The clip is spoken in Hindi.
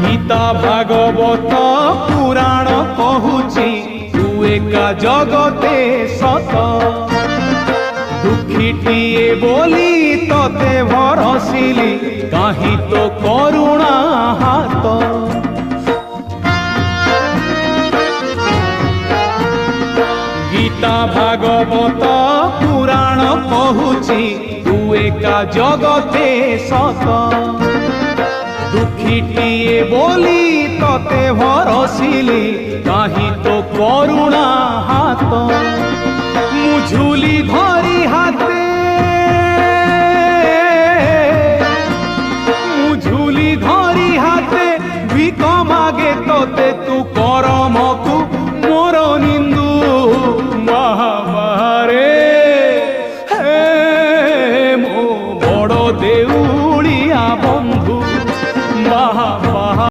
गीता भागवत पुराण कहूची तू एका जगते सत दुखीटिए बोली तते भरसिली काहि तो करुणा हाथ गीता भागवत पुराण कहूची तू एका जगते सत दुखीटिए बोली तते भरसिली काहि तो करुणा हाथ मुझुली धरी हाथे मुझुली धरी हाथे भिक मागे तते तू